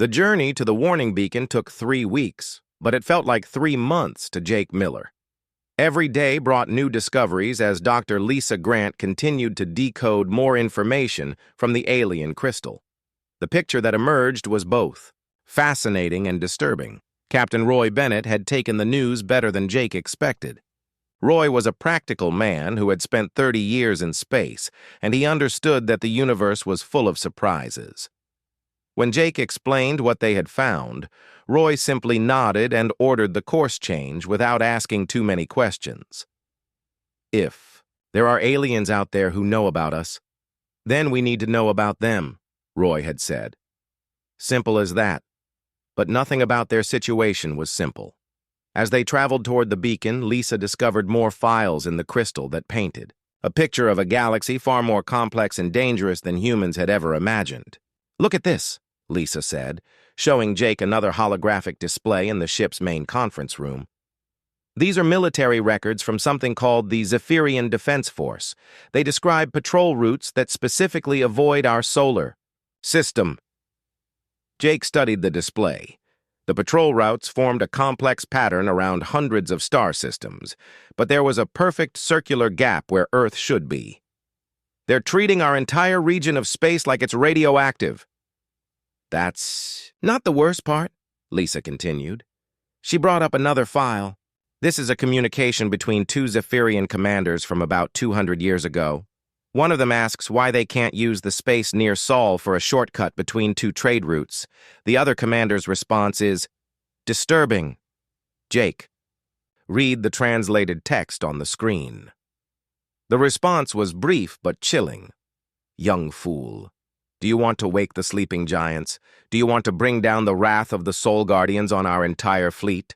The journey to the warning beacon took 3 weeks, but it felt like 3 months to Jake Miller. Every day brought new discoveries as Dr. Lisa Grant continued to decode more information from the alien crystal. The picture that emerged was both fascinating and disturbing. Captain Roy Bennett had taken the news better than Jake expected. Roy was a practical man who had spent 30 years in space, and he understood that the universe was full of surprises. When Jake explained what they had found, Roy simply nodded and ordered the course change without asking too many questions. If there are aliens out there who know about us, then we need to know about them, Roy had said. Simple as that. But nothing about their situation was simple. As they traveled toward the beacon, Lisa discovered more files in the crystal that painted a picture of a galaxy far more complex and dangerous than humans had ever imagined. "Look at this," Lisa said, showing Jake another holographic display in the ship's main conference room. "These are military records from something called the Zephyrian Defense Force. They describe patrol routes that specifically avoid our solar system." Jake studied the display. The patrol routes formed a complex pattern around hundreds of star systems, but there was a perfect circular gap where Earth should be. "They're treating our entire region of space like it's radioactive." "That's not the worst part," Lisa continued. She brought up another file. "This is a communication between 2 Zephyrian commanders from about 200 years ago. One of them asks why they can't use the space near Sol for a shortcut between 2 trade routes. The other commander's response is, 'Disturbing.' Jake, read the translated text on the screen." The response was brief but chilling. "Young fool. Do you want to wake the sleeping giants? Do you want to bring down the wrath of the Soul Guardians on our entire fleet?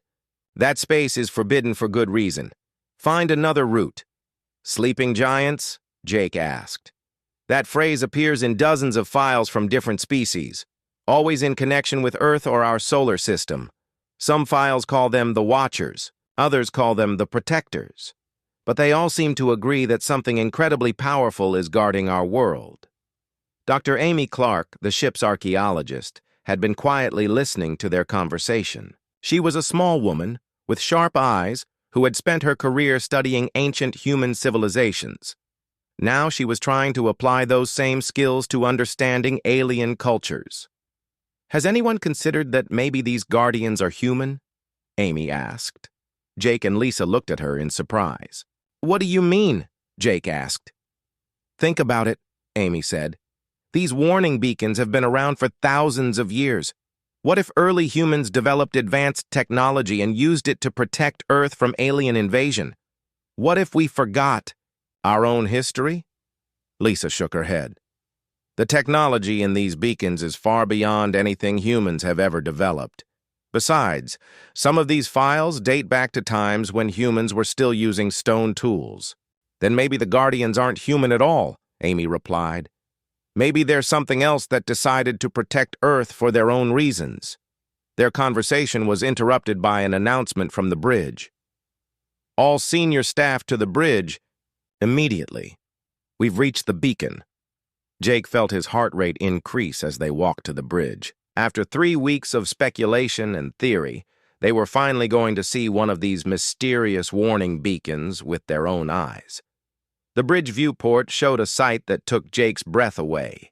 That space is forbidden for good reason. Find another route." "Sleeping giants?" Jake asked. "That phrase appears in dozens of files from different species, always in connection with Earth or our solar system. Some files call them the Watchers, others call them the Protectors. But they all seem to agree that something incredibly powerful is guarding our world." Dr. Amy Clark, the ship's archaeologist, had been quietly listening to their conversation. She was a small woman with sharp eyes who had spent her career studying ancient human civilizations. Now she was trying to apply those same skills to understanding alien cultures. "Has anyone considered that maybe these guardians are human?" Amy asked. Jake and Lisa looked at her in surprise. "What do you mean?" Jake asked. "Think about it," Amy said. "These warning beacons have been around for thousands of years. What if early humans developed advanced technology and used it to protect Earth from alien invasion? What if we forgot our own history?" Lisa shook her head. "The technology in these beacons is far beyond anything humans have ever developed. Besides, some of these files date back to times when humans were still using stone tools." "Then maybe the Guardians aren't human at all," Amy replied. "Maybe there's something else that decided to protect Earth for their own reasons." Their conversation was interrupted by an announcement from the bridge. "All senior staff to the bridge immediately. We've reached the beacon." Jake felt his heart rate increase as they walked to the bridge. After 3 weeks of speculation and theory, they were finally going to see one of these mysterious warning beacons with their own eyes. The bridge viewport showed a sight that took Jake's breath away.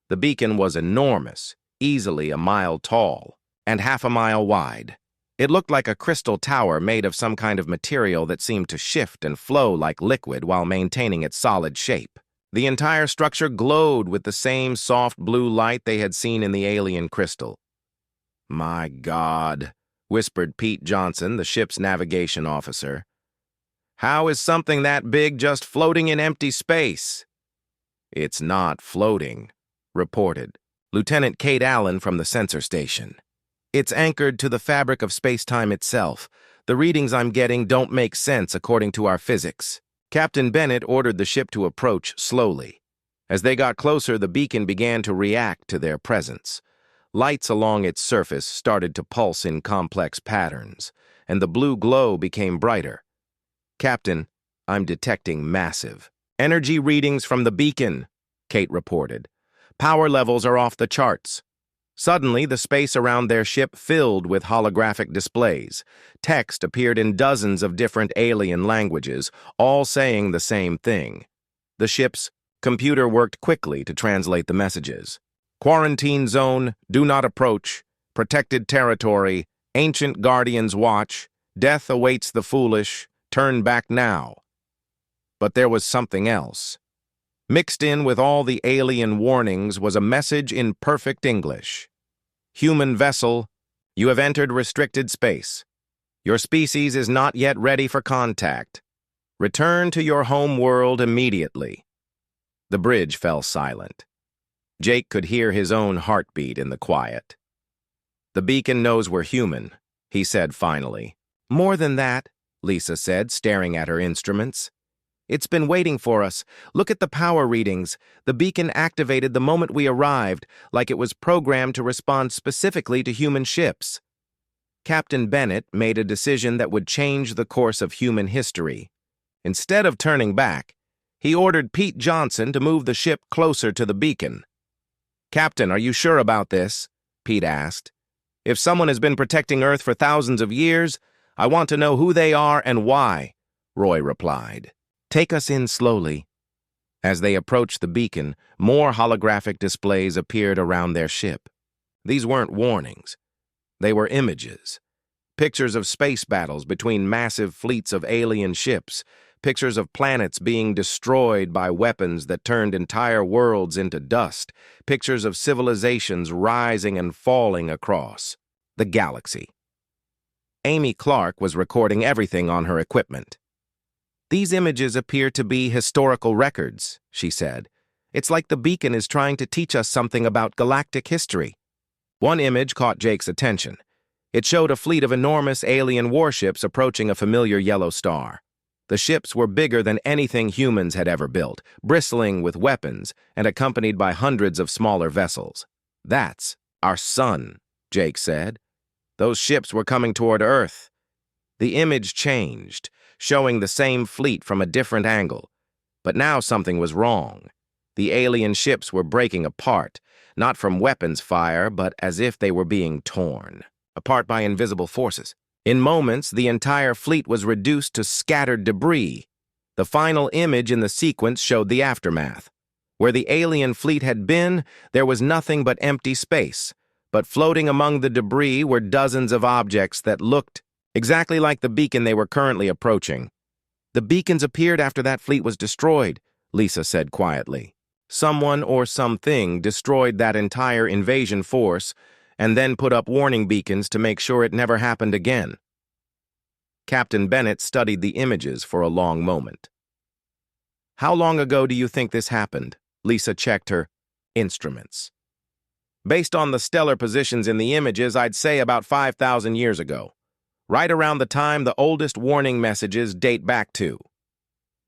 The beacon was enormous, easily a mile tall, and half a mile wide. It looked like a crystal tower made of some kind of material that seemed to shift and flow like liquid while maintaining its solid shape. The entire structure glowed with the same soft blue light they had seen in the alien crystal. "My God," whispered Pete Johnson, the ship's navigation officer. "How is something that big just floating in empty space?" "It's not floating," reported Lieutenant Kate Allen from the sensor station. "It's anchored to the fabric of space-time itself. The readings I'm getting don't make sense according to our physics." Captain Bennett ordered the ship to approach slowly. As they got closer, the beacon began to react to their presence. Lights along its surface started to pulse in complex patterns, and the blue glow became brighter. "Captain, I'm detecting massive energy readings from the beacon," Kate reported. "Power levels are off the charts." Suddenly, the space around their ship filled with holographic displays. Text appeared in dozens of different alien languages, all saying the same thing. The ship's computer worked quickly to translate the messages. Quarantine zone, do not approach. Protected territory, ancient guardians watch. Death awaits the foolish. Turn back now. But there was something else. Mixed in with all the alien warnings was a message in perfect English. Human vessel, you have entered restricted space. Your species is not yet ready for contact. Return to your home world immediately. The bridge fell silent. Jake could hear his own heartbeat in the quiet. The beacon knows we're human, he said finally. More than that, Lisa said, staring at her instruments. It's been waiting for us. Look at the power readings. The beacon activated the moment we arrived, like it was programmed to respond specifically to human ships. Captain Bennett made a decision that would change the course of human history. Instead of turning back, he ordered Pete Johnson to move the ship closer to the beacon. "Captain, are you sure about this?" Pete asked. "If someone has been protecting Earth for thousands of years, I want to know who they are and why," Roy replied. "Take us in slowly." As they approached the beacon, more holographic displays appeared around their ship. These weren't warnings. They were images. Pictures of space battles between massive fleets of alien ships, pictures of planets being destroyed by weapons that turned entire worlds into dust, pictures of civilizations rising and falling across the galaxy. Amy Clark was recording everything on her equipment. "These images appear to be historical records," she said. "It's like the beacon is trying to teach us something about galactic history." One image caught Jake's attention. It showed a fleet of enormous alien warships approaching a familiar yellow star. The ships were bigger than anything humans had ever built, bristling with weapons and accompanied by hundreds of smaller vessels. "That's our sun," Jake said. "Those ships were coming toward Earth." The image changed, showing the same fleet from a different angle. But now something was wrong. The alien ships were breaking apart, not from weapons fire, but as if they were being torn apart by invisible forces. In moments, the entire fleet was reduced to scattered debris. The final image in the sequence showed the aftermath. Where the alien fleet had been, there was nothing but empty space. But floating among the debris were dozens of objects that looked exactly like the beacon they were currently approaching. "The beacons appeared after that fleet was destroyed," Lisa said quietly. "Someone or something destroyed that entire invasion force and then put up warning beacons to make sure it never happened again." Captain Bennett studied the images for a long moment. "How long ago do you think this happened?" Lisa checked her instruments. "Based on the stellar positions in the images, I'd say about 5,000 years ago. Right around the time the oldest warning messages date back to.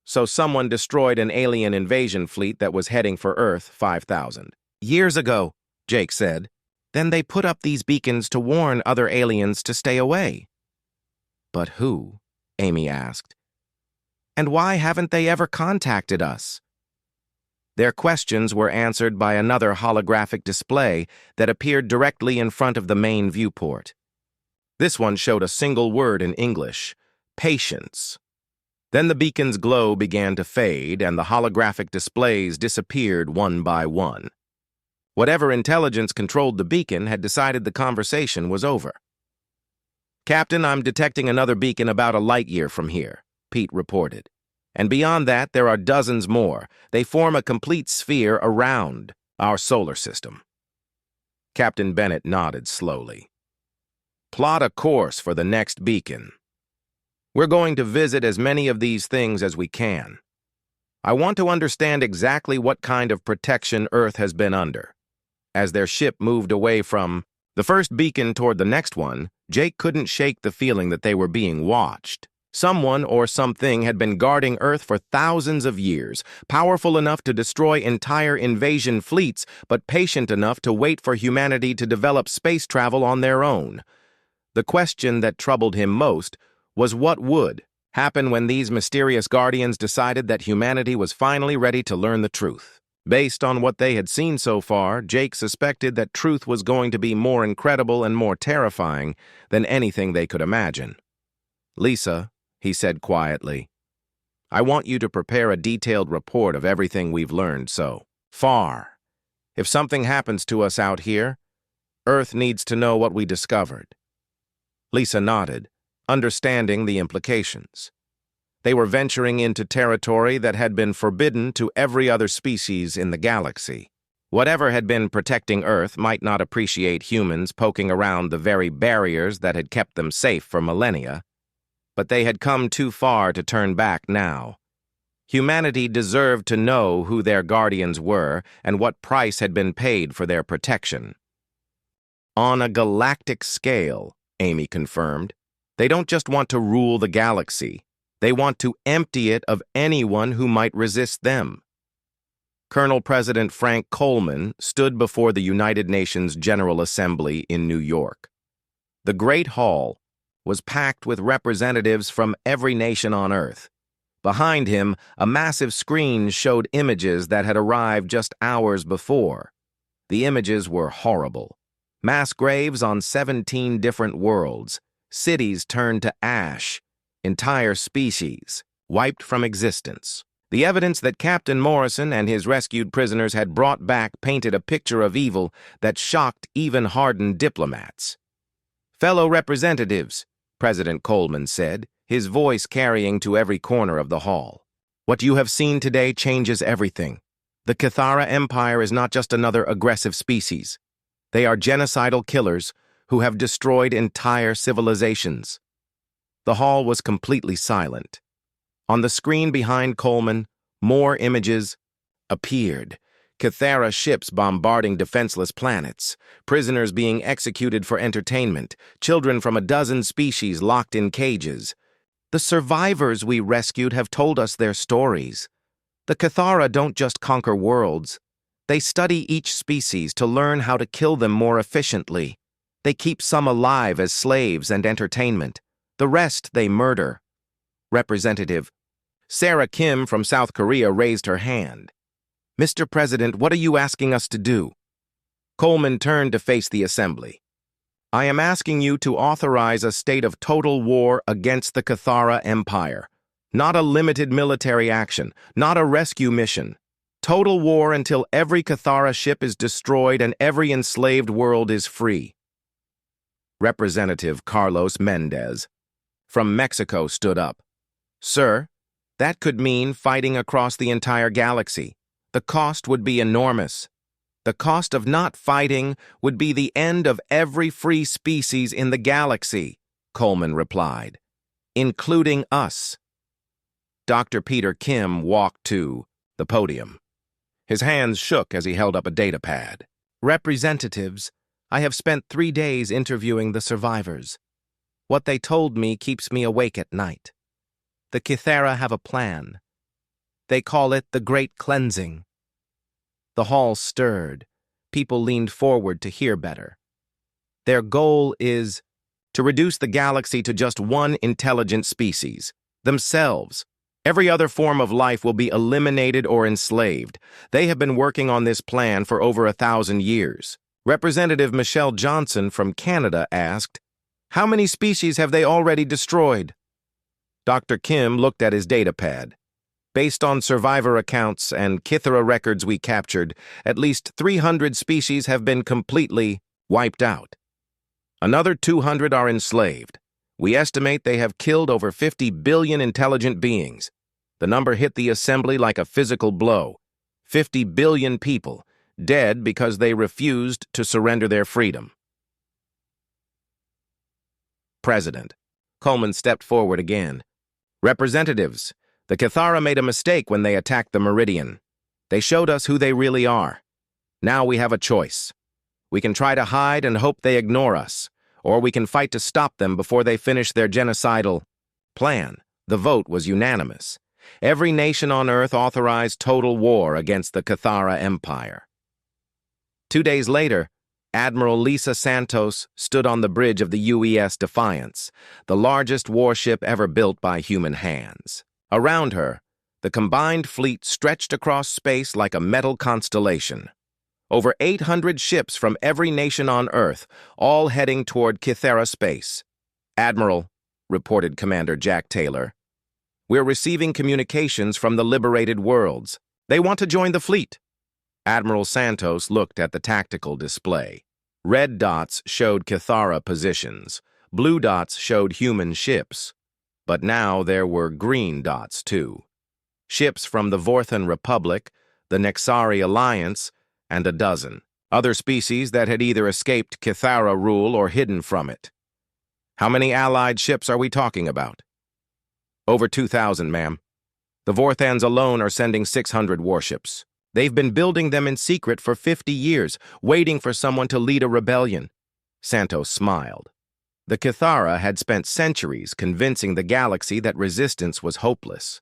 So someone destroyed an alien invasion fleet that was heading for Earth 5,000 years ago," Jake said. "Then they put up these beacons to warn other aliens to stay away." "But who?" Amy asked. "And why haven't they ever contacted us?" Their questions were answered by another holographic display that appeared directly in front of the main viewport. This one showed a single word in English: patience. Then the beacon's glow began to fade, and the holographic displays disappeared one by one. Whatever intelligence controlled the beacon had decided the conversation was over. "Captain, I'm detecting another beacon about a light year from here," Pete reported. "And beyond that, there are dozens more. They form a complete sphere around our solar system." Captain Bennett nodded slowly. "Plot a course for the next beacon. We're going to visit as many of these things as we can. I want to understand exactly what kind of protection Earth has been under." As their ship moved away from the first beacon toward the next one, Jake couldn't shake the feeling that they were being watched. Someone or something had been guarding Earth for thousands of years, powerful enough to destroy entire invasion fleets, but patient enough to wait for humanity to develop space travel on their own. The question that troubled him most was what would happen when these mysterious guardians decided that humanity was finally ready to learn the truth. Based on what they had seen so far, Jake suspected that truth was going to be more incredible and more terrifying than anything they could imagine. "Lisa," he said quietly, "I want you to prepare a detailed report of everything we've learned so far. If something happens to us out here, Earth needs to know what we discovered." Lisa nodded, understanding the implications. They were venturing into territory that had been forbidden to every other species in the galaxy. Whatever had been protecting Earth might not appreciate humans poking around the very barriers that had kept them safe for millennia, but they had come too far to turn back now. Humanity deserved to know who their guardians were and what price had been paid for their protection. "On a galactic scale," Amy confirmed, "they don't just want to rule the galaxy. They want to empty it of anyone who might resist them." Colonel President Frank Coleman stood before the United Nations General Assembly in New York. The Great Hall was packed with representatives from every nation on Earth. Behind him, a massive screen showed images that had arrived just hours before. The images were horrible. Mass graves on 17 different worlds, cities turned to ash, entire species wiped from existence. The evidence that Captain Morrison and his rescued prisoners had brought back painted a picture of evil that shocked even hardened diplomats. "Fellow representatives," President Coleman said, his voice carrying to every corner of the hall, "what you have seen today changes everything. The Cathara Empire is not just another aggressive species. They are genocidal killers who have destroyed entire civilizations." The hall was completely silent. On the screen behind Coleman, more images appeared. Cathara ships bombarding defenseless planets, prisoners being executed for entertainment, children from a dozen species locked in cages. "The survivors we rescued have told us their stories. The Cathara don't just conquer worlds. They study each species to learn how to kill them more efficiently. They keep some alive as slaves and entertainment. The rest they murder." Representative Sarah Kim from South Korea raised her hand. "Mr. President, what are you asking us to do?" Coleman turned to face the assembly. "I am asking you to authorize a state of total war against the Cathara Empire. Not a limited military action, not a rescue mission. Total war until every Cathara ship is destroyed and every enslaved world is free." Representative Carlos Mendez from Mexico stood up. "Sir, that could mean fighting across the entire galaxy. The cost would be enormous. The cost of not fighting would be the end of every free species in the galaxy," Coleman replied, "including us." Dr. Peter Kim walked to the podium. His hands shook as he held up a data pad. "Representatives, I have spent 3 days interviewing the survivors. What they told me keeps me awake at night. The Cathara have a plan. They call it the Great Cleansing." The hall stirred. People leaned forward to hear better. "Their goal is to reduce the galaxy to just one intelligent species, themselves. Every other form of life will be eliminated or enslaved. They have been working on this plan for over 1,000 years. Representative Michelle Johnson from Canada asked, "How many species have they already destroyed?" Dr. Kim looked at his data pad. "Based on survivor accounts and Cathara records we captured, at least 300 species have been completely wiped out. Another 200 are enslaved. We estimate they have killed over 50 billion intelligent beings. The number hit the assembly like a physical blow. 50 billion people, dead because they refused to surrender their freedom." President Coleman stepped forward again. "Representatives, the Cathara made a mistake when they attacked the Meridian. They showed us who they really are. Now we have a choice. We can try to hide and hope they ignore us, or we can fight to stop them before they finish their genocidal plan." The vote was unanimous. Every nation on Earth authorized total war against the Cathara Empire. 2 days later, Admiral Lisa Santos stood on the bridge of the UES Defiance, the largest warship ever built by human hands. Around her, The combined fleet stretched across space like a metal constellation. Over 800 ships from every nation on Earth, all heading toward Kythera space. "Admiral," reported Commander Jack Taylor, "we're receiving communications from the liberated worlds. They want to join the fleet." Admiral Santos looked at the tactical display. Red dots showed Kythera positions. Blue dots showed human ships. But now there were green dots, too. Ships from the Vorthan Republic, the Nexari Alliance, and a dozen other species that had either escaped Kythera rule or hidden from it. "How many allied ships are we talking about?" "Over 2,000, ma'am. The Vorthans alone are sending 600 warships. They've been building them in secret for 50 years, waiting for someone to lead a rebellion." Santos smiled. The Kythera had spent centuries convincing the galaxy that resistance was hopeless.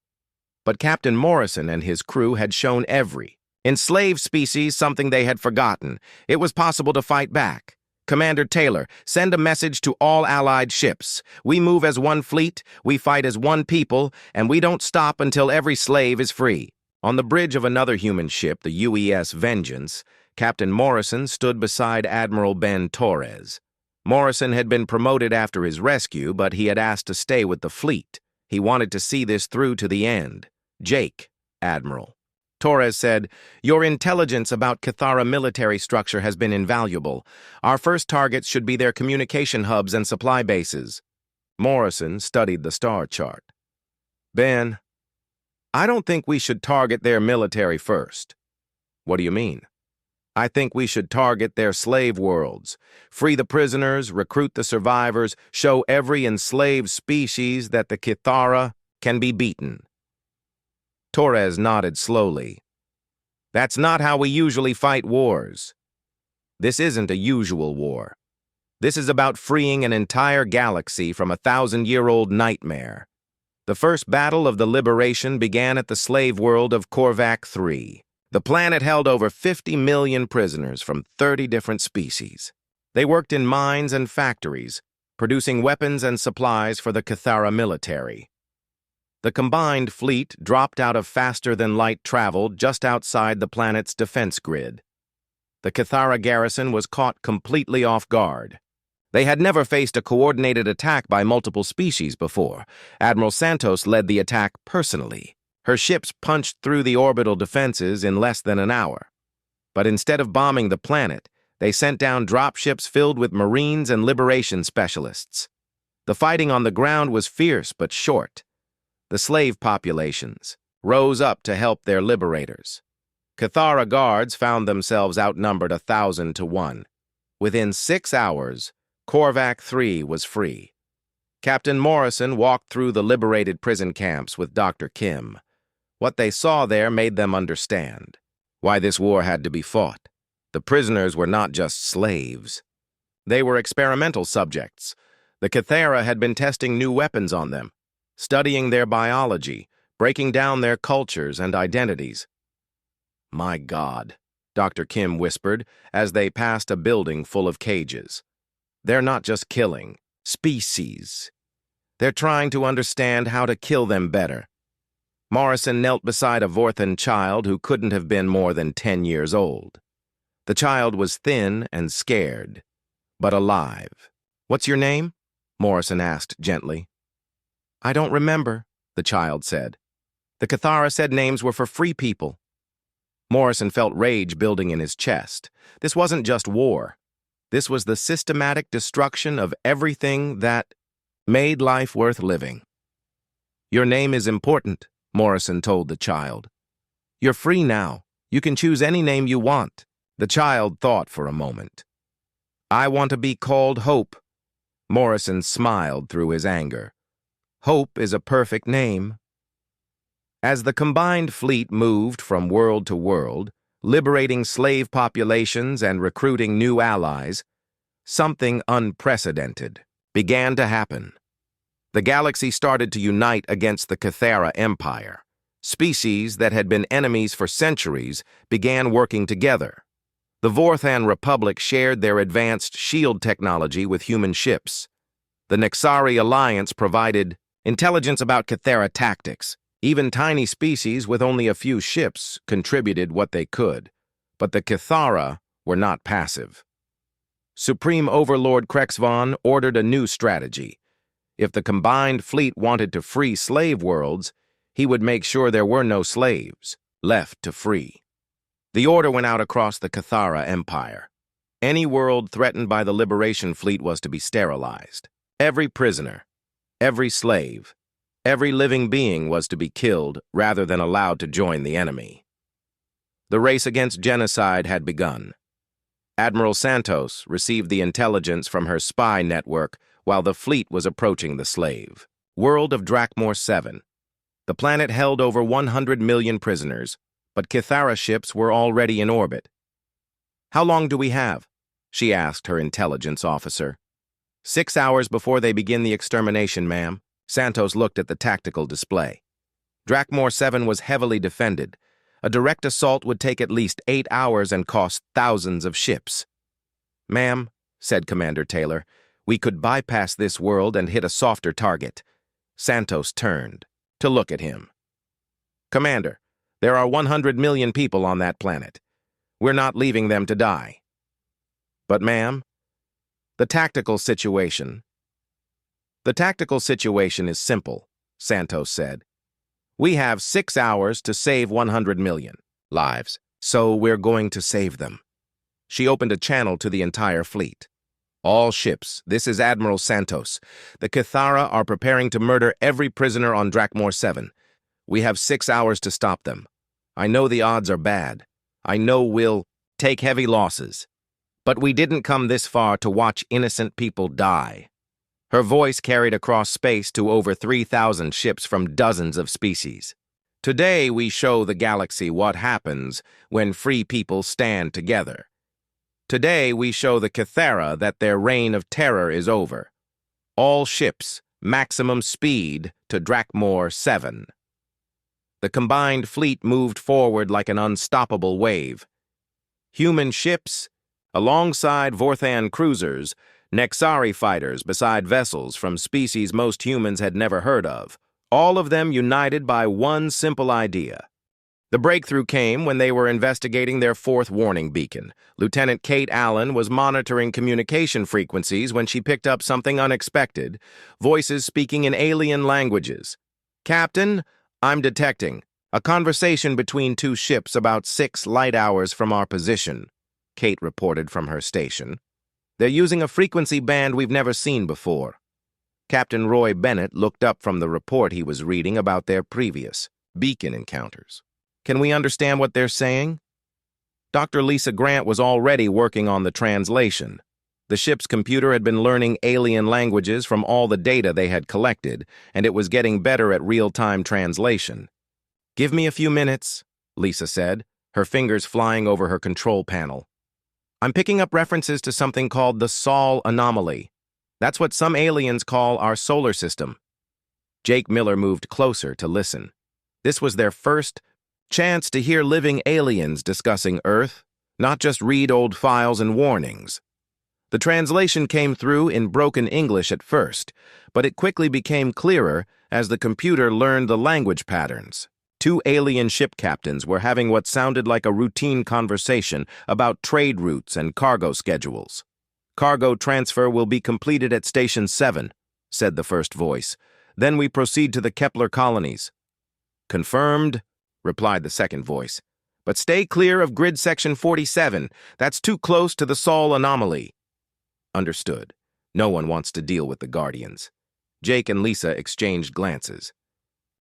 But Captain Morrison and his crew had shown every enslaved species something they had forgotten. It was possible to fight back. "Commander Taylor, send a message to all Allied ships. We move as one fleet, we fight as one people, and we don't stop until every slave is free." On the bridge of another human ship, the UES Vengeance, Captain Morrison stood beside Admiral Ben Torres. Morrison had been promoted after his rescue, but he had asked to stay with the fleet. He wanted to see this through to the end. "Jake, Admiral." Torres said, "Your intelligence about Kythera military structure has been invaluable. Our first targets should be their communication hubs and supply bases." Morrison studied the star chart. "Ben, I don't think we should target their military first." "What do you mean?" "I think we should target their slave worlds. Free the prisoners, recruit the survivors, show every enslaved species that the Kythera can be beaten." Torres nodded slowly. "That's not how we usually fight wars. This isn't a usual war. This is about freeing an entire galaxy from a 1,000-year-old nightmare. The first battle of the liberation began at the slave world of Korvac III. The planet held over 50 million prisoners from 30 different species. They worked in mines and factories, producing weapons and supplies for the Kythera military. The combined fleet dropped out of faster-than-light travel just outside the planet's defense grid. The Kythera garrison was caught completely off guard. They had never faced a coordinated attack by multiple species before. Admiral Santos led the attack personally. Her ships punched through the orbital defenses in less than an hour. But instead of bombing the planet, they sent down dropships filled with Marines and liberation specialists. The fighting on the ground was fierce but short. The slave populations rose up to help their liberators. Kythera guards found themselves outnumbered 1,000 to 1. Within 6 hours, Korvac III was free. Captain Morrison walked through the liberated prison camps with Dr. Kim. What they saw there made them understand why this war had to be fought. The prisoners were not just slaves. They were experimental subjects. The Kythera had been testing new weapons on them, studying their biology, breaking down their cultures and identities. "My God," Dr. Kim whispered as they passed a building full of cages. "They're not just killing species. They're trying to understand how to kill them better." Morrison knelt beside a Vorthan child who couldn't have been more than 10 years old. The child was thin and scared, but alive. "What's your name?" Morrison asked gently. "I don't remember," the child said. "The Kythera said names were for free people." Morrison felt rage building in his chest. This wasn't just war. This was the systematic destruction of everything that made life worth living. "Your name is important," Morrison told the child. "You're free now. You can choose any name you want." The child thought for a moment. "I want to be called Hope." Morrison smiled through his anger. "Hope is a perfect name." As the combined fleet moved from world to world, liberating slave populations and recruiting new allies, something unprecedented began to happen. The galaxy started to unite against the Kythera Empire. Species that had been enemies for centuries began working together. The Vorthan Republic shared their advanced shield technology with human ships. The Nexari Alliance provided intelligence about Kythera tactics, Even tiny species with only a few ships contributed what they could, but the Cathara were not passive. Supreme Overlord Krexvon ordered a new strategy. If the combined fleet wanted to free slave worlds, he would make sure there were no slaves left to free. The order went out across the Cathara Empire. Any world threatened by the Liberation Fleet was to be sterilized. Every prisoner, every slave, every living being was to be killed rather than allowed to join the enemy. The race against genocide had begun. Admiral Santos received the intelligence from her spy network while the fleet was approaching the slave world of Drakmor 7. The planet held over 100 million prisoners, but Cathara ships were already in orbit. "How long do we have?" she asked her intelligence officer. 6 hours before they begin the extermination, ma'am." Santos looked at the tactical display. Drakmor 7 was heavily defended. A direct assault would take at least 8 hours and cost thousands of ships. "Ma'am," said Commander Taylor, "we could bypass this world and hit a softer target." Santos turned to look at him. "Commander, there are 100 million people on that planet. We're not leaving them to die." "But ma'am, the tactical situation is simple," Santos said. "We have 6 hours to save 100 million lives, so we're going to save them." She opened a channel to the entire fleet. "All ships, this is Admiral Santos. The Cathara are preparing to murder every prisoner on Drakmor 7. We have 6 hours to stop them. I know the odds are bad. I know we'll take heavy losses. But we didn't come this far to watch innocent people die." Her voice carried across space to over 3,000 ships from dozens of species. "Today we show the galaxy what happens when free people stand together. Today we show the Cathara that their reign of terror is over. All ships, maximum speed to Drakmor 7. The combined fleet moved forward like an unstoppable wave. Human ships, alongside Vorthan cruisers, Nexari fighters beside vessels from species most humans had never heard of, all of them united by one simple idea. The breakthrough came when they were investigating their fourth warning beacon. Lieutenant Kate Allen was monitoring communication frequencies when she picked up something unexpected, voices speaking in alien languages. "Captain, I'm detecting a conversation between two ships about 6 light hours from our position," Kate reported from her station. "They're using a frequency band we've never seen before." Captain Roy Bennett looked up from the report he was reading about their previous beacon encounters. "Can we understand what they're saying?" Dr. Lisa Grant was already working on the translation. The ship's computer had been learning alien languages from all the data they had collected, and it was getting better at real-time translation. "Give me a few minutes," Lisa said, her fingers flying over her control panel. "I'm picking up references to something called the Sol anomaly. That's what some aliens call our solar system." Jake Miller moved closer to listen. This was their first chance to hear living aliens discussing Earth, not just read old files and warnings. The translation came through in broken English at first, but it quickly became clearer as the computer learned the language patterns. 2 alien ship captains were having what sounded like a routine conversation about trade routes and cargo schedules. "Cargo transfer will be completed at Station 7, said the first voice. "Then we proceed to the Kepler colonies." "Confirmed," replied the second voice. "But stay clear of grid section 47. That's too close to the Sol anomaly." "Understood. No one wants to deal with the Guardians." Jake and Lisa exchanged glances.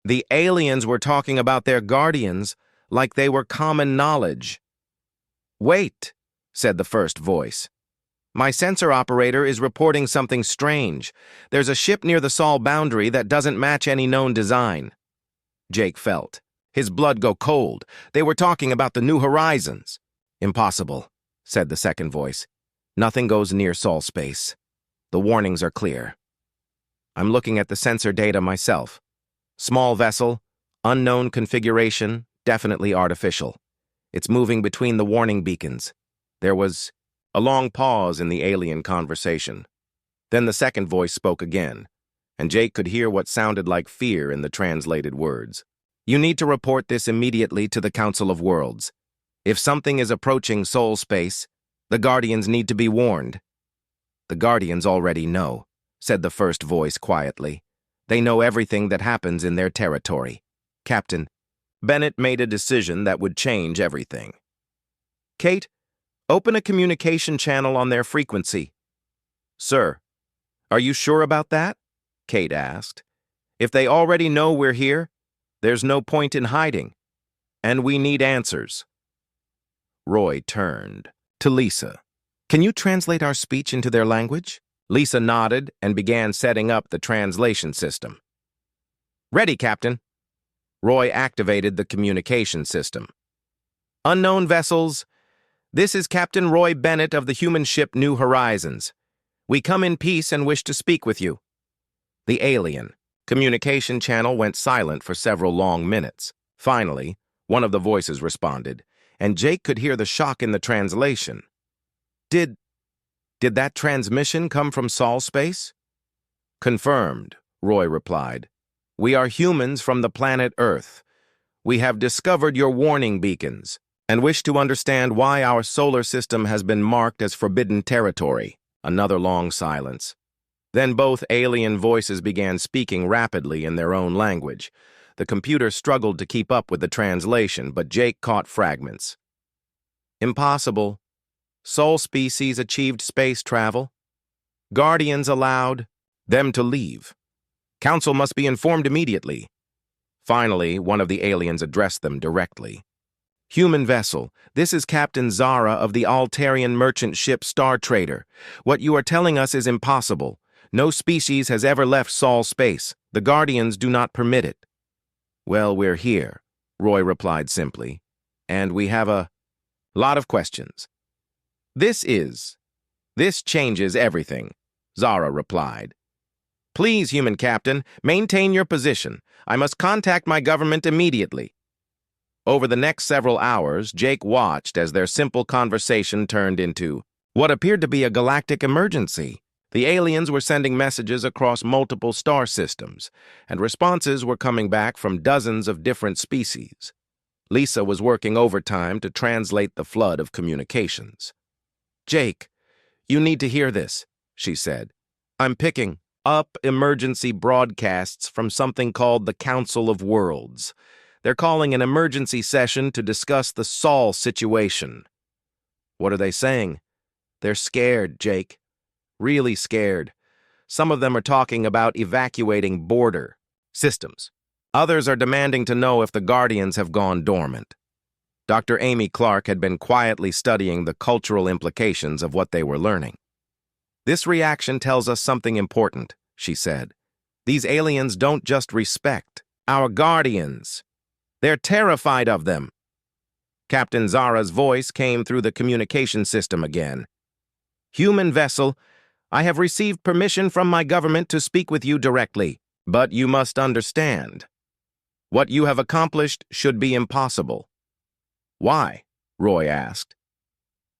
The aliens were talking about their Guardians like they were common knowledge. "Wait," said the first voice. "My sensor operator is reporting something strange. There's a ship near the Sol boundary that doesn't match any known design." Jake felt his blood go cold. They were talking about the New Horizons. "Impossible," said the second voice. "Nothing goes near Sol space. The warnings are clear." "I'm looking at the sensor data myself. Small vessel, unknown configuration, definitely artificial. It's moving between the warning beacons." There was a long pause in the alien conversation. Then the second voice spoke again, and Jake could hear what sounded like fear in the translated words. You need to report this immediately to the Council of Worlds. If something is approaching soul space, the Guardians need to be warned. The Guardians already know, said the first voice quietly. They know everything that happens in their territory. Captain, Bennett made a decision that would change everything. Kate, open a communication channel on their frequency. Sir, are you sure about that? Kate asked. If they already know we're here, there's no point in hiding, and we need answers. Roy turned to Lisa. Can you translate our speech into their language? Lisa nodded and began setting up the translation system. Ready, Captain. Roy activated the communication system. Unknown vessels, this is Captain Roy Bennett of the human ship New Horizons. We come in peace and wish to speak with you. The alien communication channel went silent for several long minutes. Finally, one of the voices responded, and Jake could hear the shock in the translation. Did that transmission come from Sol space? Confirmed, Roy replied. We are humans from the planet Earth. We have discovered your warning beacons and wish to understand why our solar system has been marked as forbidden territory. Another long silence. Then both alien voices began speaking rapidly in their own language. The computer struggled to keep up with the translation, but Jake caught fragments. Impossible. Sol species achieved space travel. Guardians allowed them to leave. Council must be informed immediately. Finally, one of the aliens addressed them directly. Human vessel, this is Captain Zara of the Altarian merchant ship Star Trader. What you are telling us is impossible. No species has ever left Sol space. The Guardians do not permit it. Well, we're here, Roy replied simply, and we have a lot of questions. This changes everything, Zara replied. Please, human captain, maintain your position. I must contact my government immediately. Over the next several hours, Jake watched as their simple conversation turned into what appeared to be a galactic emergency. The aliens were sending messages across multiple star systems, and responses were coming back from dozens of different species. Lisa was working overtime to translate the flood of communications. Jake, you need to hear this, she said. I'm picking up emergency broadcasts from something called the Council of Worlds. They're calling an emergency session to discuss the Sol situation. What are they saying? They're scared, Jake. Really scared. Some of them are talking about evacuating border systems. Others are demanding to know if the Guardians have gone dormant. Dr. Amy Clark had been quietly studying the cultural implications of what they were learning. This reaction tells us something important, she said. These aliens don't just respect our Guardians. They're terrified of them. Captain Zara's voice came through the communication system again. Human vessel, I have received permission from my government to speak with you directly, but you must understand. What you have accomplished should be impossible. Why? Roy asked.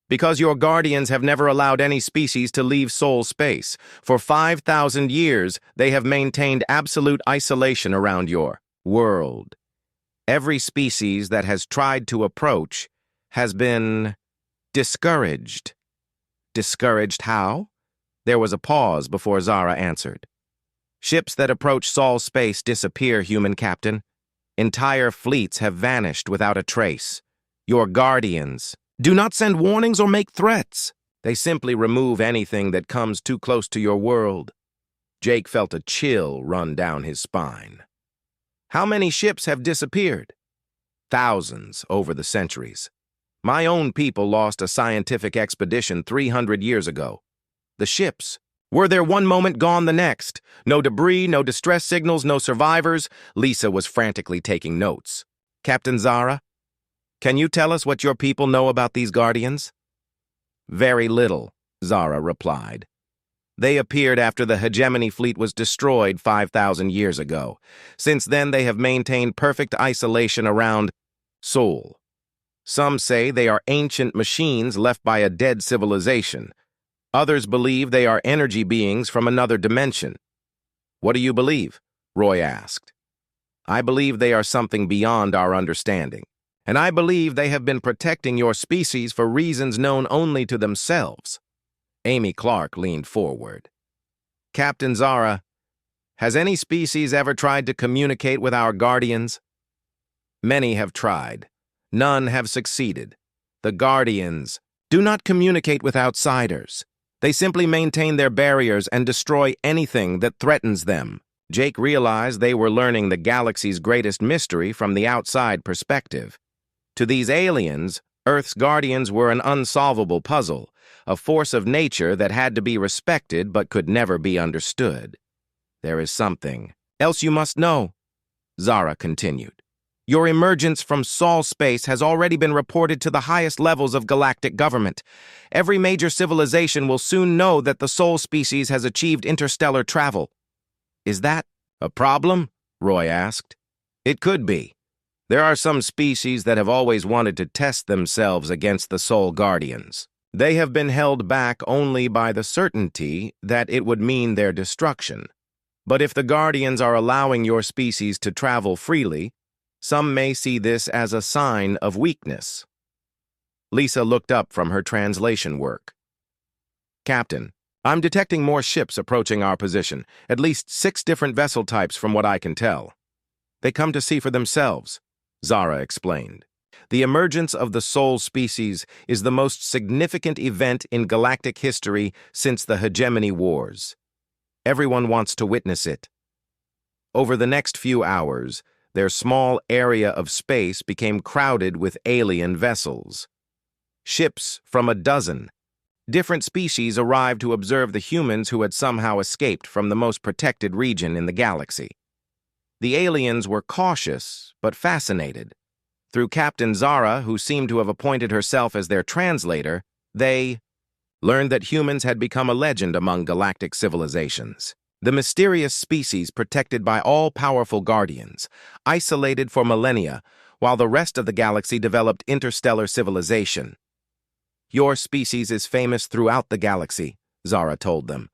Because your Guardians have never allowed any species to leave Sol space. For 5,000 years, they have maintained absolute isolation around your world. Every species that has tried to approach has been discouraged. Discouraged how? There was a pause before Zara answered. Ships that approach Sol space disappear, human captain. Entire fleets have vanished without a trace. Your Guardians do not send warnings or make threats. They simply remove anything that comes too close to your world. Jake felt a chill run down his spine. How many ships have disappeared? Thousands over the centuries. My own people lost a scientific expedition 300 years ago. The ships were there one moment, gone the next. No debris, no distress signals, no survivors. Lisa was frantically taking notes. Captain Zara, can you tell us what your people know about these Guardians? Very little, Zara replied. They appeared after the hegemony fleet was destroyed 5,000 years ago. Since then, they have maintained perfect isolation around Sol. Some say they are ancient machines left by a dead civilization. Others believe they are energy beings from another dimension. What do you believe? Roy asked. I believe they are something beyond our understanding, and I believe they have been protecting your species for reasons known only to themselves." Amy Clark leaned forward. "Captain Zara, has any species ever tried to communicate with our guardians?" "Many have tried. None have succeeded. The guardians do not communicate with outsiders. They simply maintain their barriers and destroy anything that threatens them." Jake realized they were learning the galaxy's greatest mystery from the outside perspective. To these aliens, Earth's guardians were an unsolvable puzzle, a force of nature that had to be respected but could never be understood. "There is something else you must know," Zara continued. "Your emergence from Sol space has already been reported to the highest levels of galactic government. Every major civilization will soon know that the Sol species has achieved interstellar travel." "Is that a problem?" Roy asked. "It could be. There are some species that have always wanted to test themselves against the Sol Guardians. They have been held back only by the certainty that it would mean their destruction. But if the Guardians are allowing your species to travel freely, some may see this as a sign of weakness." Lisa looked up from her translation work. "Captain, I'm detecting more ships approaching our position, at least 6 different vessel types from what I can tell. They come to see for themselves," Zara explained. "The emergence of the Sol species is the most significant event in galactic history since the Hegemony Wars. Everyone wants to witness it." Over the next few hours, their small area of space became crowded with alien vessels. Ships from a dozen different species arrived to observe the humans who had somehow escaped from the most protected region in the galaxy. The aliens were cautious but fascinated. Through Captain Zara, who seemed to have appointed herself as their translator, they learned that humans had become a legend among galactic civilizations. The mysterious species protected by all-powerful guardians, isolated for millennia, while the rest of the galaxy developed interstellar civilization. "Your species is famous throughout the galaxy," Zara told them.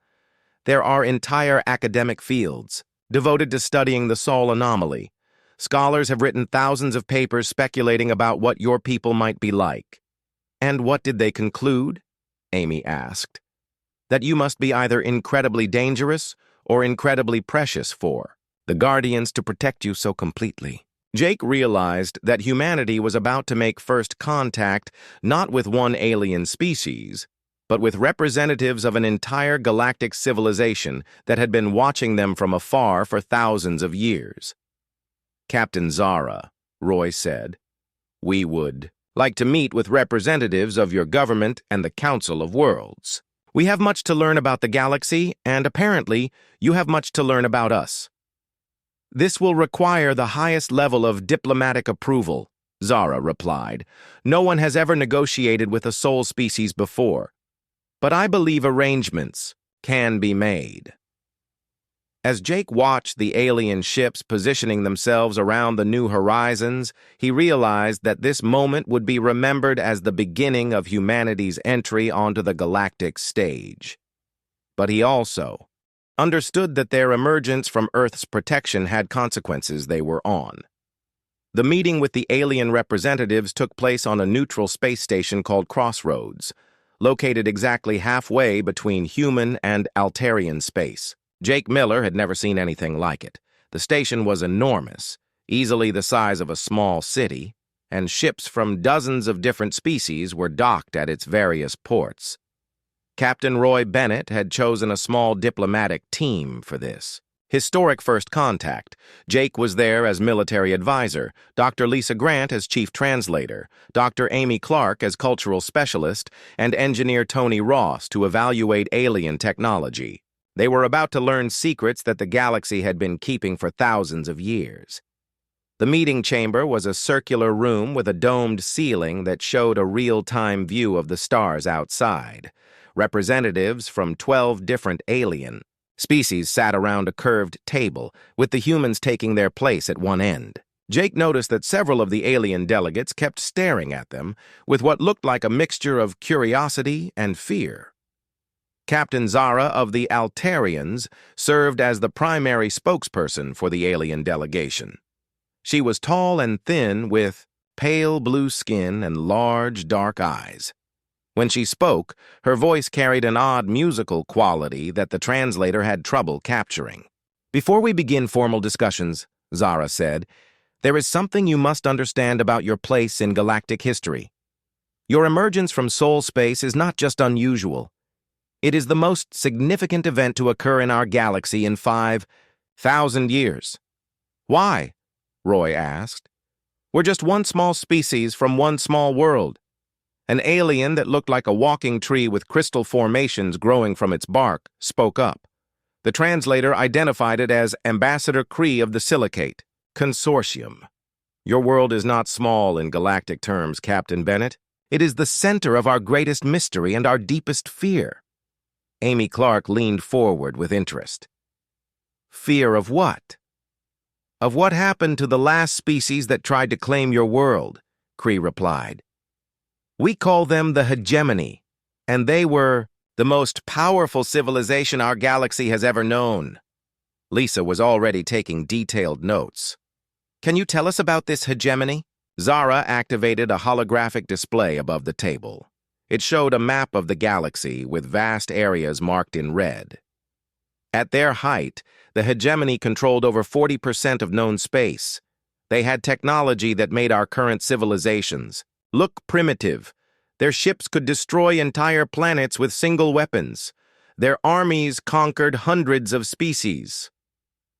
"There are entire academic fields devoted to studying the Sol anomaly. Scholars have written thousands of papers speculating about what your people might be like." "And what did they conclude?" Amy asked. "That you must be either incredibly dangerous or incredibly precious for the Guardians to protect you so completely." Jake realized that humanity was about to make first contact not with one alien species, but with representatives of an entire galactic civilization that had been watching them from afar for thousands of years. "Captain Zara," Roy said, "we would like to meet with representatives of your government and the Council of Worlds. We have much to learn about the galaxy, and apparently, you have much to learn about us. This will require the highest level of diplomatic approval," Zara replied. "No one has ever negotiated with a Sol species before, but I believe arrangements can be made." As Jake watched the alien ships positioning themselves around the new horizons, he realized that this moment would be remembered as the beginning of humanity's entry onto the galactic stage. But he also understood that their emergence from Earth's protection had consequences they were on. The meeting with the alien representatives took place on a neutral space station called Crossroads, located exactly halfway between human and Altarian space. Jake Miller had never seen anything like it. The station was enormous, easily the size of a small city, and ships from dozens of different species were docked at its various ports. Captain Roy Bennett had chosen a small diplomatic team for this. Historic first contact. Jake was there as military advisor, Dr. Lisa Grant as chief translator, Dr. Amy Clark as cultural specialist, and engineer Tony Ross to evaluate alien technology. They were about to learn secrets that the galaxy had been keeping for thousands of years. The meeting chamber was a circular room with a domed ceiling that showed a real-time view of the stars outside. Representatives from 12 different alien species sat around a curved table, with the humans taking their place at one end. Jake noticed that several of the alien delegates kept staring at them, with what looked like a mixture of curiosity and fear. Captain Zara of the Altarians served as the primary spokesperson for the alien delegation. She was tall and thin with pale blue skin and large, dark eyes. When she spoke, her voice carried an odd musical quality that the translator had trouble capturing. "Before we begin formal discussions," Zara said, "there is something you must understand about your place in galactic history. Your emergence from soul space is not just unusual. It is the most significant event to occur in our galaxy in 5,000 years. Why?" Roy asked. "We're just one small species from one small world." An alien that looked like a walking tree with crystal formations growing from its bark spoke up. The translator identified it as Ambassador Kree of the Silicate Consortium. "Your world is not small in galactic terms, Captain Bennett. It is the center of our greatest mystery and our deepest fear." Amy Clark leaned forward with interest. "Fear of what?" "Of what happened to the last species that tried to claim your world," Kree replied. "We call them the hegemony, and they were the most powerful civilization our galaxy has ever known." Lisa was already taking detailed notes. "Can you tell us about this hegemony?" Zara activated a holographic display above the table. It showed a map of the galaxy with vast areas marked in red. At their height, the hegemony controlled over 40% of known space. They had technology that made our current civilizations look primitive. Their ships could destroy entire planets with single weapons. Their armies conquered hundreds of species.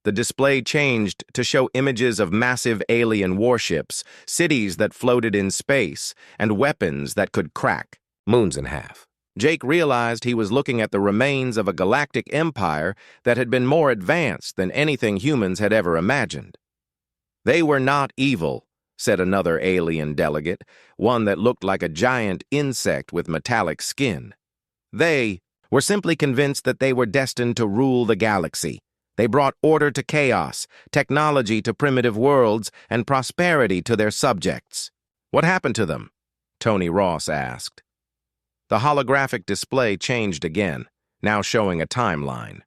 The display changed to show images of massive alien warships, cities that floated in space, and weapons that could crack moons in half. Jake realized he was looking at the remains of a galactic empire that had been more advanced than anything humans had ever imagined. "They were not evil," said another alien delegate, one that looked like a giant insect with metallic skin. "They were simply convinced that they were destined to rule the galaxy. They brought order to chaos, technology to primitive worlds, and prosperity to their subjects." "What happened to them?" Tony Ross asked. The holographic display changed again, now showing a timeline.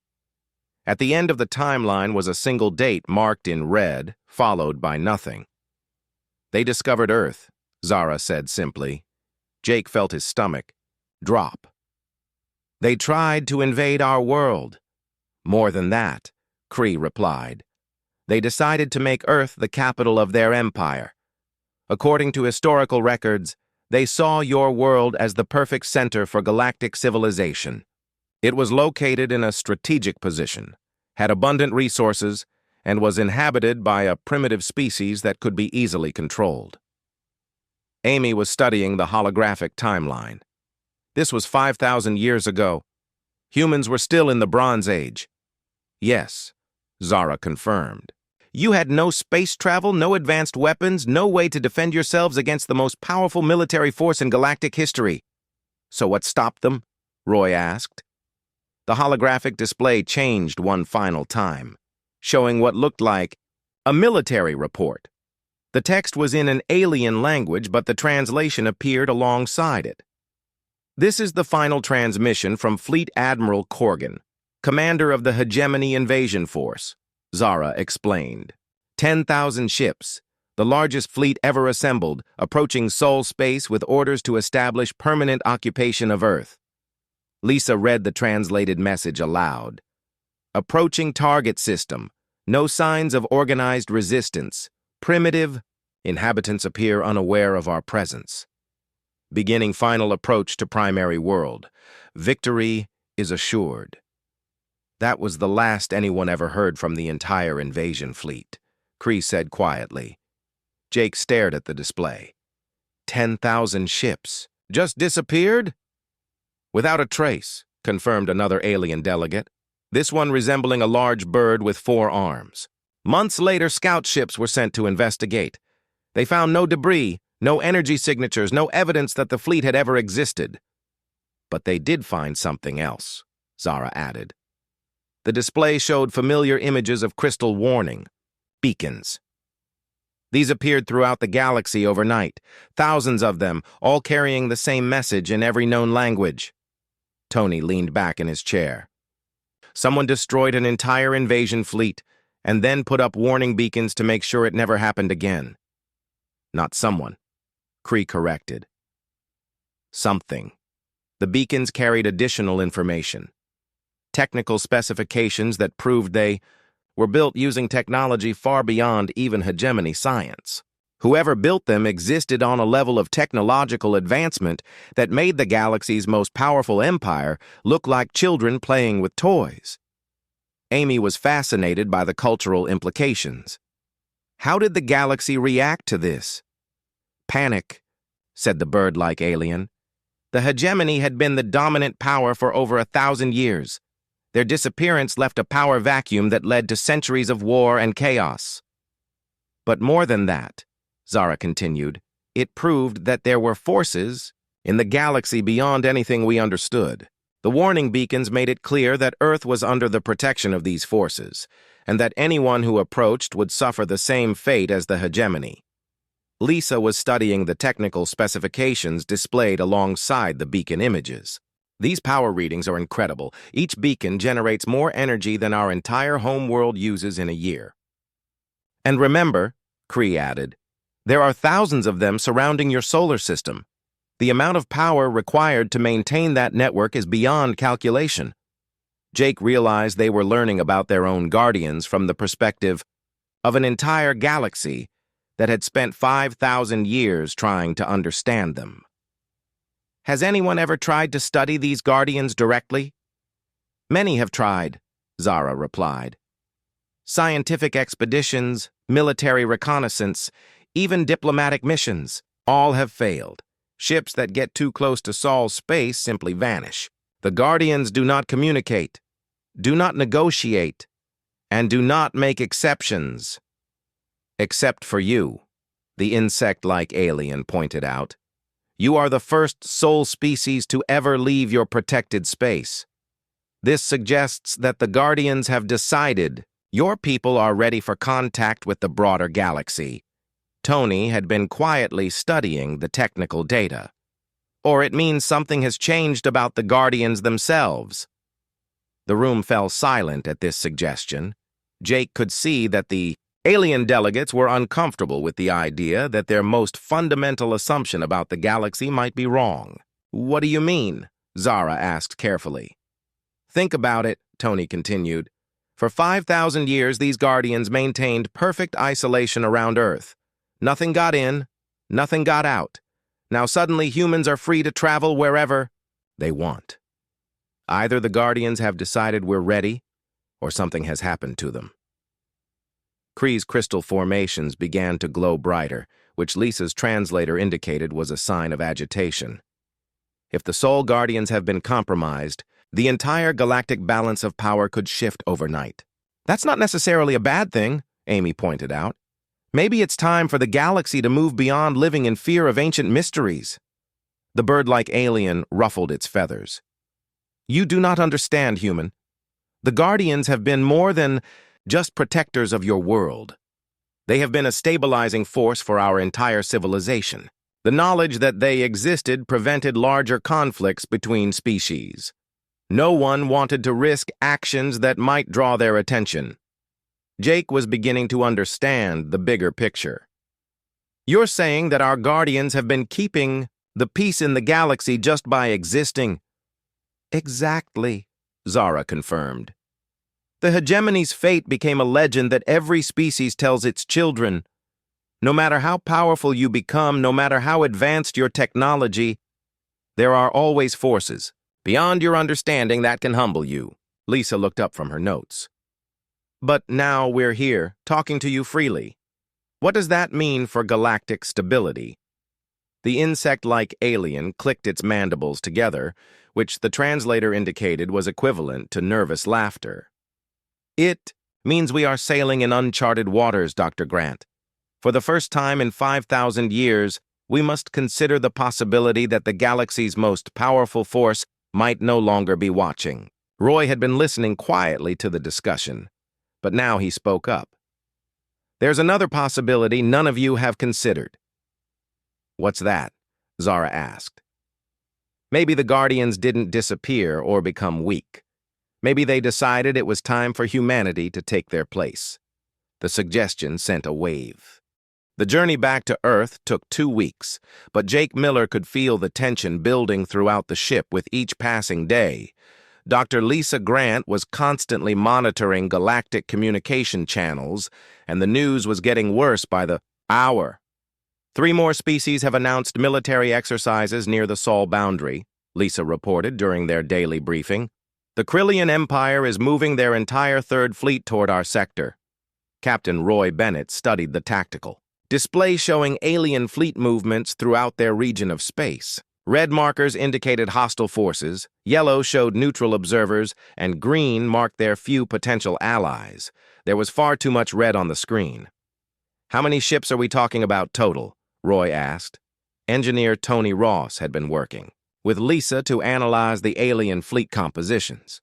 At the end of the timeline was a single date marked in red, followed by nothing. "They discovered Earth," Zara said simply. Jake felt his stomach drop. "They tried to invade our world." "More than that," Kree replied. "They decided to make Earth the capital of their empire. According to historical records, they saw your world as the perfect center for galactic civilization. It was located in a strategic position, had abundant resources, and was inhabited by a primitive species that could be easily controlled." Amy was studying the holographic timeline. "This was 5,000 years ago. Humans were still in the Bronze Age." "Yes," Zara confirmed. "You had no space travel, no advanced weapons, no way to defend yourselves against the most powerful military force in galactic history." "So what stopped them?" Roy asked. The holographic display changed one final time, showing what looked like a military report. The text was in an alien language, but the translation appeared alongside it. "This is the final transmission from Fleet Admiral Corgan, commander of the Hegemony Invasion Force," Zara explained. 10,000 ships, the largest fleet ever assembled, approaching Sol space with orders to establish permanent occupation of Earth. Lisa read the translated message aloud. "Approaching target system. No signs of organized resistance. Primitive. Inhabitants appear unaware of our presence. Beginning final approach to primary world. Victory is assured." That was the last anyone ever heard from the entire invasion fleet, Kree said quietly. Jake stared at the display. 10,000 ships. Just disappeared? "Without a trace," confirmed another alien delegate. "This one resembling a large bird with 4 arms. Months later, scout ships were sent to investigate. They found no debris, no energy signatures, no evidence that the fleet had ever existed. But they did find something else," Zara added. The display showed familiar images of crystal warning, beacons. These appeared throughout the galaxy overnight, thousands of them, all carrying the same message in every known language. Tony leaned back in his chair. "Someone destroyed an entire invasion fleet, and then put up warning beacons to make sure it never happened again. Not someone, Cree corrected. Something. The beacons carried additional information. Technical specifications that proved they were built using technology far beyond even hegemony science. Whoever built them existed on a level of technological advancement that made the galaxy's most powerful empire look like children playing with toys. Amy was fascinated by the cultural implications. How did the galaxy react to this? Panic, said the bird-like alien. The hegemony had been the dominant power for over 1,000 years. Their disappearance left a power vacuum that led to centuries of war and chaos. But more than that, Zara continued, it proved that there were forces in the galaxy beyond anything we understood. The warning beacons made it clear that Earth was under the protection of these forces, and that anyone who approached would suffer the same fate as the hegemony. Lisa was studying the technical specifications displayed alongside the beacon images. These power readings are incredible. Each beacon generates more energy than our entire homeworld uses in a year. And remember, Cree added, there are thousands of them surrounding your solar system. The amount of power required to maintain that network is beyond calculation. Jake realized they were learning about their own guardians from the perspective of an entire galaxy that had spent 5,000 years trying to understand them. Has anyone ever tried to study these guardians directly? Many have tried, Zara replied. Scientific expeditions, military reconnaissance, even diplomatic missions, all have failed. Ships that get too close to Sol's space simply vanish. The Guardians do not communicate, do not negotiate, and do not make exceptions. Except for you, the insect-like alien pointed out. You are the first soul species to ever leave your protected space. This suggests that the Guardians have decided your people are ready for contact with the broader galaxy. Tony had been quietly studying the technical data. Or it means something has changed about the Guardians themselves. The room fell silent at this suggestion. Jake could see that the alien delegates were uncomfortable with the idea that their most fundamental assumption about the galaxy might be wrong. What do you mean? Zara asked carefully. Think about it, Tony continued. For 5,000 years, these Guardians maintained perfect isolation around Earth. Nothing got in, nothing got out. Now suddenly humans are free to travel wherever they want. Either the Guardians have decided we're ready, or something has happened to them. Kree's crystal formations began to glow brighter, which Lisa's translator indicated was a sign of agitation. If the Soul Guardians have been compromised, the entire galactic balance of power could shift overnight. That's not necessarily a bad thing, Amy pointed out. Maybe it's time for the galaxy to move beyond living in fear of ancient mysteries. The bird-like alien ruffled its feathers. You do not understand, human. The Guardians have been more than just protectors of your world. They have been a stabilizing force for our entire civilization. The knowledge that they existed prevented larger conflicts between species. No one wanted to risk actions that might draw their attention. Jake was beginning to understand the bigger picture. You're saying that our Guardians have been keeping the peace in the galaxy just by existing? Exactly, Zara confirmed. The hegemony's fate became a legend that every species tells its children. No matter how powerful you become, no matter how advanced your technology, there are always forces beyond your understanding that can humble you. Lisa looked up from her notes. But now we're here, talking to you freely. What does that mean for galactic stability? The insect-like alien clicked its mandibles together, which the translator indicated was equivalent to nervous laughter. It means we are sailing in uncharted waters, Dr. Grant. For the first time in 5,000 years, we must consider the possibility that the galaxy's most powerful force might no longer be watching. Roy had been listening quietly to the discussion, but now he spoke up. There's another possibility none of you have considered. What's that? Zara asked. Maybe the Guardians didn't disappear or become weak. Maybe they decided it was time for humanity to take their place. The suggestion sent a wave. The journey back to Earth took 2 weeks, but Jake Miller could feel the tension building throughout the ship with each passing day. Dr. Lisa Grant was constantly monitoring galactic communication channels, and the news was getting worse by the hour. 3 more species have announced military exercises near the Sol boundary, Lisa reported during their daily briefing. The Krillian Empire is moving their entire Third Fleet toward our sector. Captain Roy Bennett studied the tactical display showing alien fleet movements throughout their region of space. Red markers indicated hostile forces, yellow showed neutral observers, and green marked their few potential allies. There was far too much red on the screen. "How many ships are we talking about total?" Roy asked. Engineer Tony Ross had been working with Lisa to analyze the alien fleet compositions.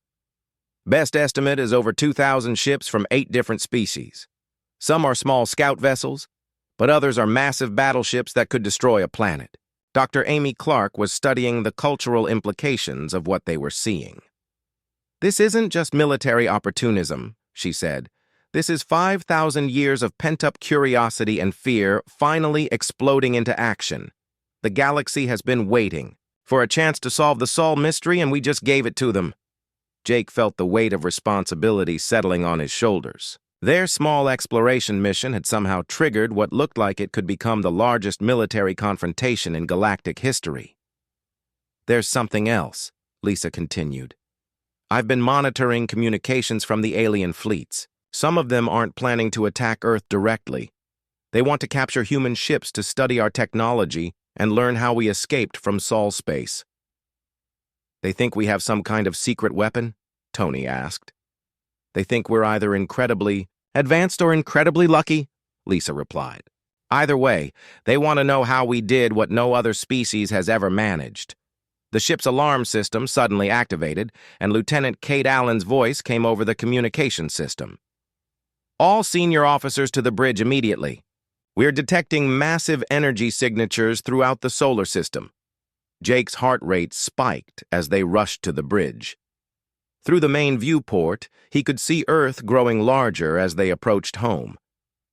"Best estimate is over 2,000 ships from 8 different species. Some are small scout vessels, but others are massive battleships that could destroy a planet." Dr. Amy Clark was studying the cultural implications of what they were seeing. "This isn't just military opportunism," she said. "This is 5,000 years of pent-up curiosity and fear finally exploding into action. The galaxy has been waiting for a chance to solve the Sol mystery, and we just gave it to them." Jake felt the weight of responsibility settling on his shoulders. Their small exploration mission had somehow triggered what looked like it could become the largest military confrontation in galactic history. "There's something else," Lisa continued. "I've been monitoring communications from the alien fleets. Some of them aren't planning to attack Earth directly. They want to capture human ships to study our technology and learn how we escaped from Sol space." "They think we have some kind of secret weapon?" Tony asked. "They think we're either incredibly advanced or incredibly lucky," Lisa replied. "Either way, they want to know how we did what no other species has ever managed." The ship's alarm system suddenly activated, and Lieutenant Kate Allen's voice came over the communication system. "All senior officers to the bridge immediately. We're detecting massive energy signatures throughout the solar system." Jake's heart rate spiked as they rushed to the bridge. Through the main viewport, he could see Earth growing larger as they approached home.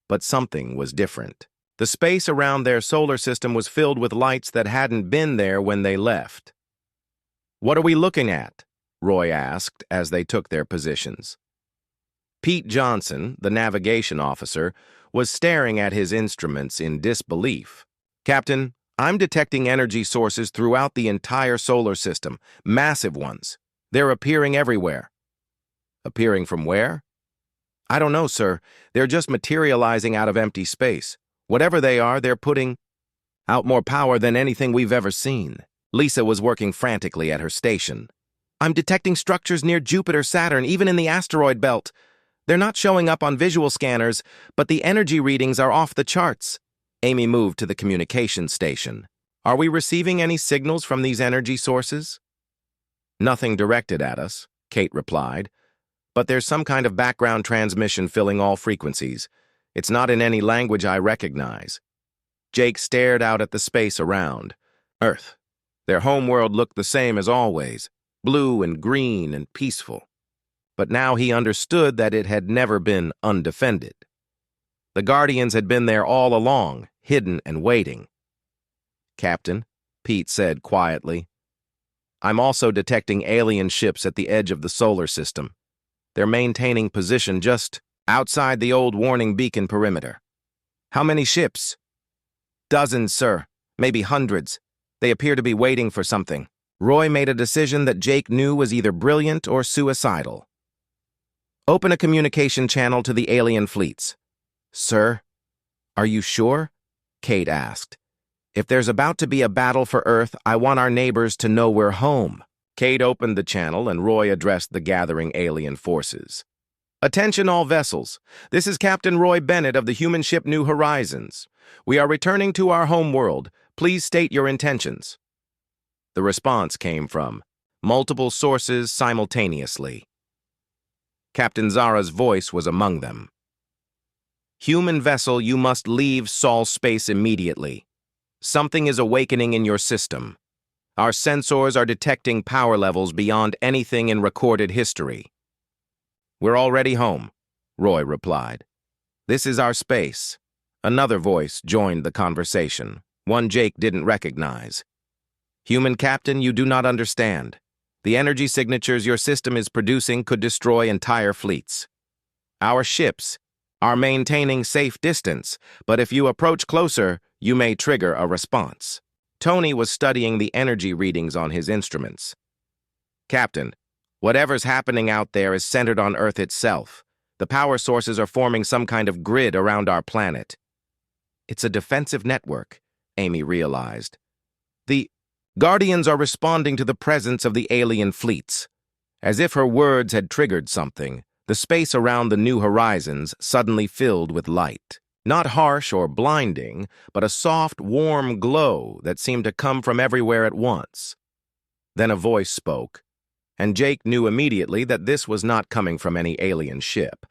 But something was different. The space around their solar system was filled with lights that hadn't been there when they left. "What are we looking at?" Roy asked as they took their positions. Pete Johnson, the navigation officer, was staring at his instruments in disbelief. "Captain, I'm detecting energy sources throughout the entire solar system, massive ones. They're appearing everywhere." "Appearing from where?" "I don't know, sir. They're just materializing out of empty space. Whatever they are, they're putting out more power than anything we've ever seen." Lisa was working frantically at her station. "I'm detecting structures near Jupiter, Saturn, even in the asteroid belt. They're not showing up on visual scanners, but the energy readings are off the charts." Amy moved to the communication station. "Are we receiving any signals from these energy sources?" "Nothing directed at us," Kate replied. "But there's some kind of background transmission filling all frequencies. It's not in any language I recognize." Jake stared out at the space around. Earth. Their homeworld looked the same as always, blue and green and peaceful. But now he understood that it had never been undefended. The Guardians had been there all along, hidden and waiting. "Captain," Pete said quietly, "I'm also detecting alien ships at the edge of the solar system. They're maintaining position just outside the old warning beacon perimeter." "How many ships?" "Dozens, sir. Maybe hundreds. They appear to be waiting for something." Roy made a decision that Jake knew was either brilliant or suicidal. "Open a communication channel to the alien fleets." "Sir, are you sure?" Kate asked. "If there's about to be a battle for Earth, I want our neighbors to know we're home." Kate opened the channel and Roy addressed the gathering alien forces. "Attention all vessels. This is Captain Roy Bennett of the human ship New Horizons. We are returning to our home world. Please state your intentions." The response came from multiple sources simultaneously. Captain Zara's voice was among them. "Human vessel, you must leave Sol space immediately. Something is awakening in your system. Our sensors are detecting power levels beyond anything in recorded history." "We're already home," Roy replied. This is our space. Another voice joined the conversation, one Jake didn't recognize. Human captain, you do not understand. The energy signatures your system is producing could destroy entire fleets. Our ships are maintaining safe distance, but if you approach closer, you may trigger a response. Tony was studying the energy readings on his instruments. Captain, whatever's happening out there is centered on Earth itself. The power sources are forming some kind of grid around our planet. It's a defensive network, Amy realized. The Guardians are responding to the presence of the alien fleets. As if her words had triggered something, the space around the New Horizons suddenly filled with light. Not harsh or blinding, but a soft, warm glow that seemed to come from everywhere at once. Then a voice spoke, and Jake knew immediately that this was not coming from any alien ship.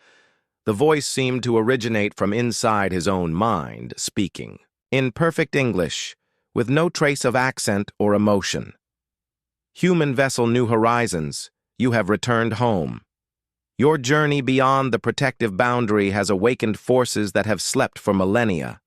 The voice seemed to originate from inside his own mind, speaking in perfect English, with no trace of accent or emotion. Human vessel New Horizons, you have returned home. Your journey beyond the protective boundary has awakened forces that have slept for millennia.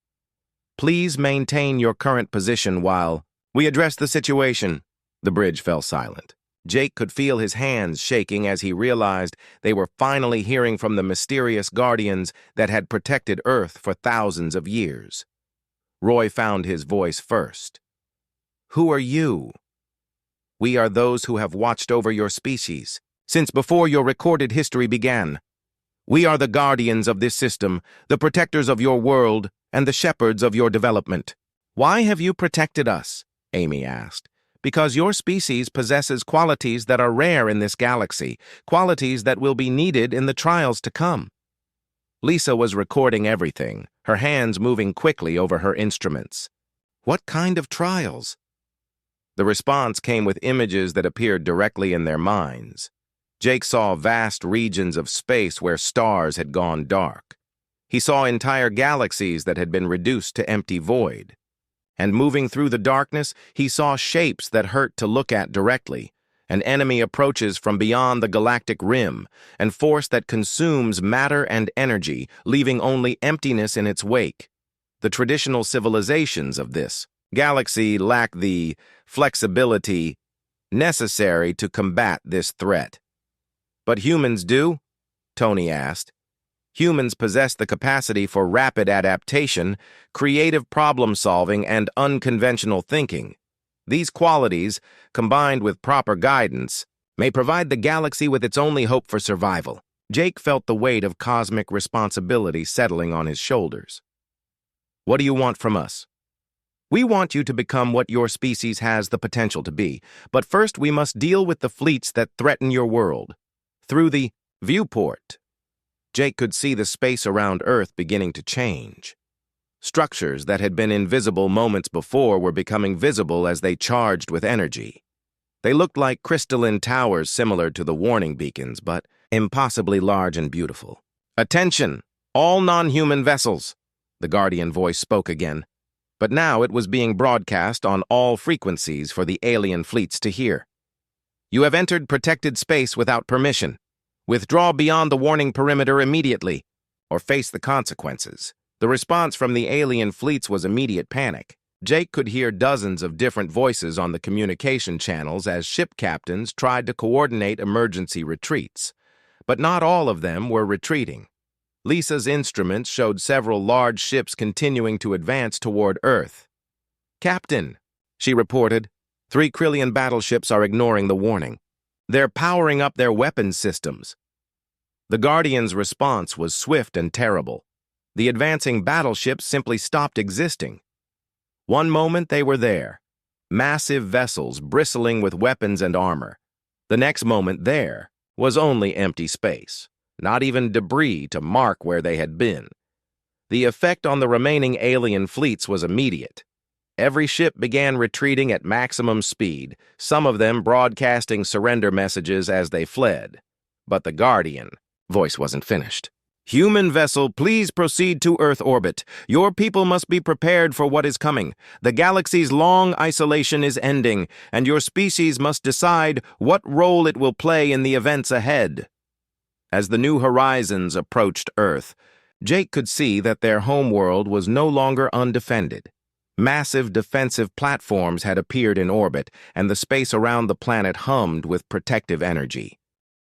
Please maintain your current position while we address the situation. The bridge fell silent. Jake could feel his hands shaking as he realized they were finally hearing from the mysterious guardians that had protected Earth for thousands of years. Roy found his voice first. Who are you? We are those who have watched over your species since before your recorded history began. We are the guardians of this system, the protectors of your world, and the shepherds of your development. Why have you protected us? Amy asked. Because your species possesses qualities that are rare in this galaxy, qualities that will be needed in the trials to come. Lisa was recording everything, her hands moving quickly over her instruments. What kind of trials? The response came with images that appeared directly in their minds. Jake saw vast regions of space where stars had gone dark. He saw entire galaxies that had been reduced to empty void. And moving through the darkness, he saw shapes that hurt to look at directly, and enemy approaches from beyond the galactic rim, and force that consumes matter and energy, leaving only emptiness in its wake. The traditional civilizations of this galaxy lack the flexibility necessary to combat this threat. But humans do? Tony asked. Humans possess the capacity for rapid adaptation, creative problem-solving, and unconventional thinking. These qualities, combined with proper guidance, may provide the galaxy with its only hope for survival. Jake felt the weight of cosmic responsibility settling on his shoulders. What do you want from us? We want you to become what your species has the potential to be, but first we must deal with the fleets that threaten your world. Through the viewport, Jake could see the space around Earth beginning to change. Structures that had been invisible moments before were becoming visible as they charged with energy. They looked like crystalline towers similar to the warning beacons, but impossibly large and beautiful. Attention, all non-human vessels, the Guardian voice spoke again. But now it was being broadcast on all frequencies for the alien fleets to hear. You have entered protected space without permission. Withdraw beyond the warning perimeter immediately, or face the consequences. The response from the alien fleets was immediate panic. Jake could hear dozens of different voices on the communication channels as ship captains tried to coordinate emergency retreats. But not all of them were retreating. Lisa's instruments showed several large ships continuing to advance toward Earth. Captain, she reported, 3 Krillian battleships are ignoring the warning. They're powering up their weapons systems. The Guardian's response was swift and terrible. The advancing battleships simply stopped existing. One moment they were there, massive vessels bristling with weapons and armor. The next moment there was only empty space, not even debris to mark where they had been. The effect on the remaining alien fleets was immediate. Every ship began retreating at maximum speed, some of them broadcasting surrender messages as they fled. But the Guardian voice wasn't finished. Human vessel, please proceed to Earth orbit. Your people must be prepared for what is coming. The galaxy's long isolation is ending, and your species must decide what role it will play in the events ahead. As the New Horizons approached Earth, Jake could see that their homeworld was no longer undefended. Massive defensive platforms had appeared in orbit, and the space around the planet hummed with protective energy.